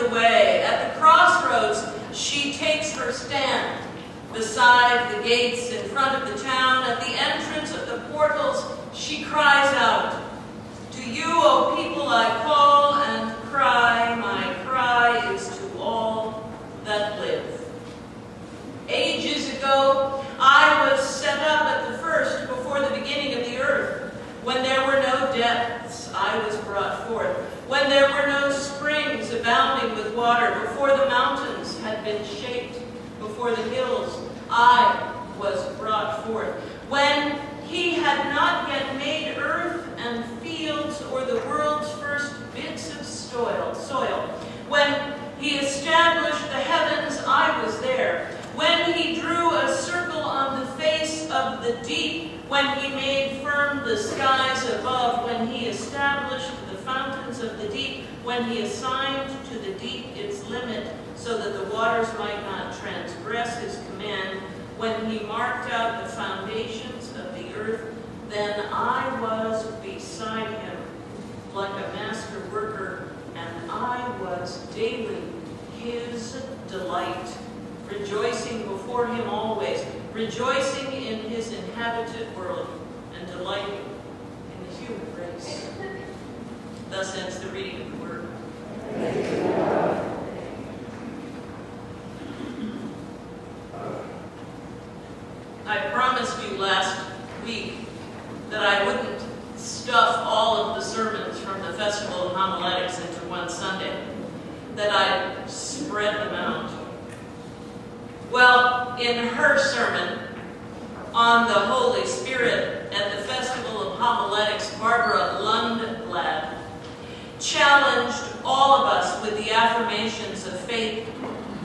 the way. At the crossroads, she takes her stand. Beside the gates in front of the town, at the entrance of the portals, she cries out, "To you, O people, I call and cry. My cry is to all that live." Ages ago, I was set up at the first before the beginning of the earth. When there were no depths, I was brought forth. When there were no springs abounding with water, before the mountains had been shaped, before the hills, I was brought forth. When he had not yet made earth and fields or the world's first bits of soil. When he established the heavens, I was there. When he drew a circle on the face of the deep, when he made firm the skies above, when he established the fountains of the deep, when he assigned to the deep its limit, so that the waters might not transgress his command, when he marked out the foundations of the earth, then I was beside him like a master worker, and I was daily his delight, rejoicing before him always, rejoicing in his inhabited world, and delighting in the human race. Thus ends the reading of the word. I promised you last week that I wouldn't stuff all of the sermons from the Festival of Homiletics into one Sunday, that I'd spread them out. Well, in her sermon on the Holy Spirit at the Festival of Homiletics, Barbara Lundblad challenged all of us with the affirmations of faith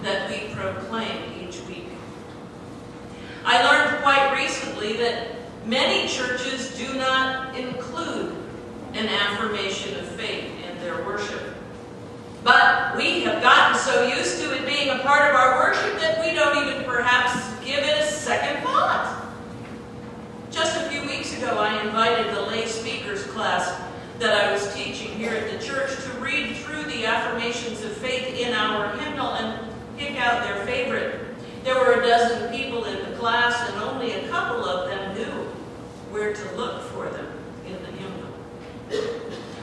that we proclaim each week. I learned quite recently that many churches do not include an affirmation of faith in their worship. But we have gotten so used to it being a part of our worship that we don't even perhaps give it a second thought. Just a few weeks ago, I invited the lay speakers class that I was teaching here at the church to read through the affirmations of faith in our hymnal and pick out their favorite. There were a dozen people in the class, and only a couple of them knew where to look for them in the hymnal.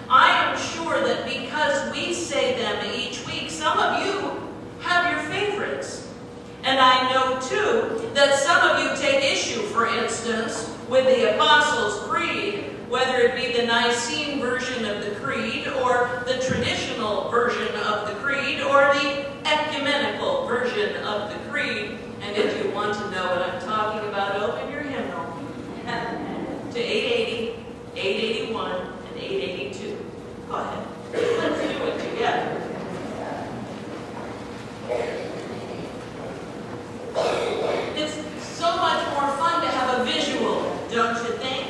I am sure that because we say them each week, some of you have your favorites. And I know, too, that some of you take issue, for instance, with the Apostles' Creed, whether it be the Nicene version of the Creed, or the traditional version of the Creed, or the ecumenical version of the Creed. And if you want to know what I'm talking about, open your hymnal to 880, 881, and 882. Go ahead. Let's do it together. It's so much more fun to have a visual, don't you think?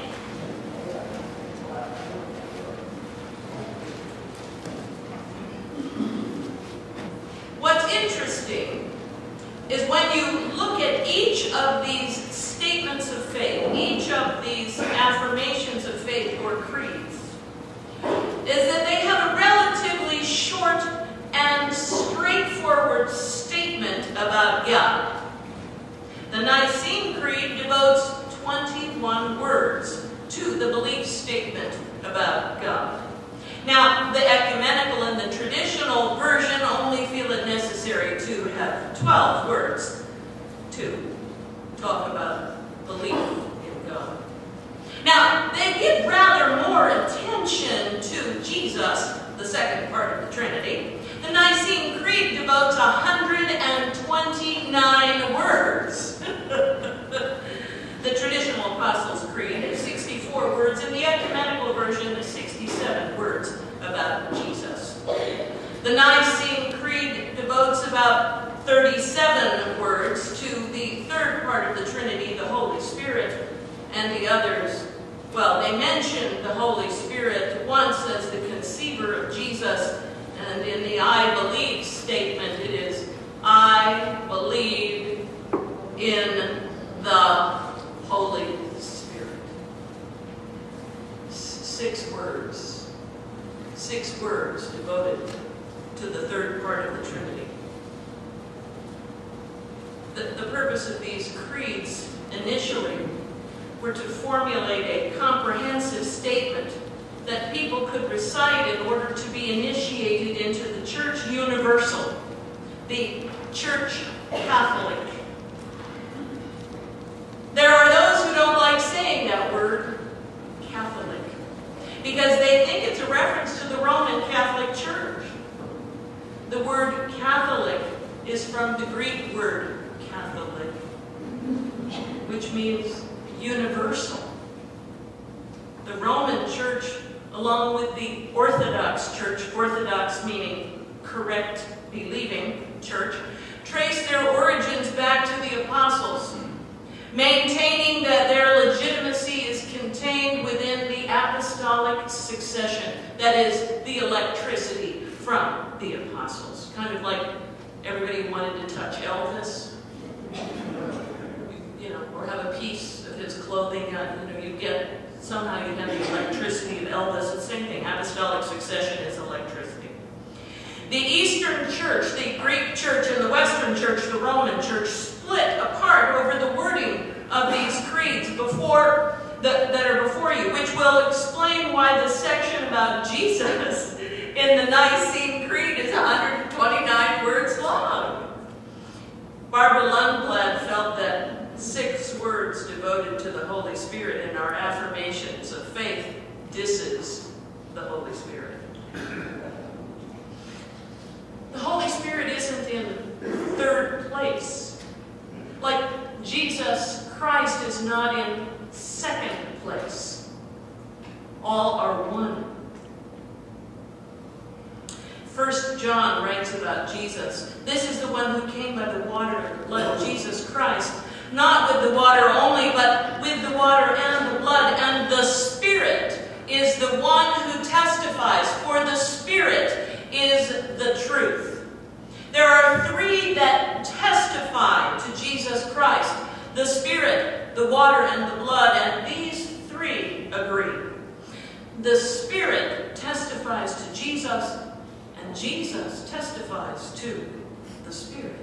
What's interesting is when you look at each of these statements of faith, each of these affirmations of faith or creeds, is that they have a relatively short and straightforward statement about God. The Nicene Creed devotes 21 words to the belief statement about God. Now, the ecumenical and the traditional version only feel it necessary to have 12 words to talk about belief in God. Now, they give rather more attention to Jesus, the second part of the Trinity. The Nicene Creed devotes 129 words. The traditional Apostles' Creed is 64 words, and the ecumenical version is 67 words about Jesus. The Nicene Creed devotes about 37 words to the third part of the Trinity, the Holy Spirit, and the others, well, they mention the Holy Spirit once as the conceiver of Jesus, and in the I believe statement it is, I believe in the Holy Spirit. 6 words. 6 words devoted to the third part of the Trinity. The purpose of these creeds initially were to formulate a comprehensive statement that people could recite in order to be initiated into the Church Universal, the Church Catholic. There are those who don't like saying that word, Catholic, because they think it's a reference to the Roman Catholic Church. The word Catholic is from the Greek word Catholic, which means universal. The Roman Church, along with the Orthodox Church, Orthodox meaning correct believing church, trace their origins back to the apostles, maintaining that their legitimacy is contained within the apostolic succession, that is, the electricity from the apostles. Kind of like everybody wanted to touch Elvis, or have a piece of his clothing. You get, somehow you have the electricity of Elvis. It's the same thing. Apostolic succession is electricity. The Eastern Church, the Greek Church, and the Western Church, the Roman Church, split apart over the wording of these creeds that are before you, which will explain why the section about Jesus in the Nicene Creed is 129 words long. Barbara Lundblad felt that 6 words devoted to the Holy Spirit in our affirmations of faith disses the Holy Spirit. The Holy Spirit isn't in third place. Like Jesus Christ is not in second place. All are one. 1 John writes about Jesus. This is the one who came by the water and blood, Jesus Christ. Not with the water only, but with the water and the blood. And the Spirit is the one who testifies, for the Spirit is the truth. There are 3 that testify to Jesus Christ: the Spirit, the water, and the blood, and these 3 agree. The Spirit testifies to Jesus, and Jesus testifies to the Spirit.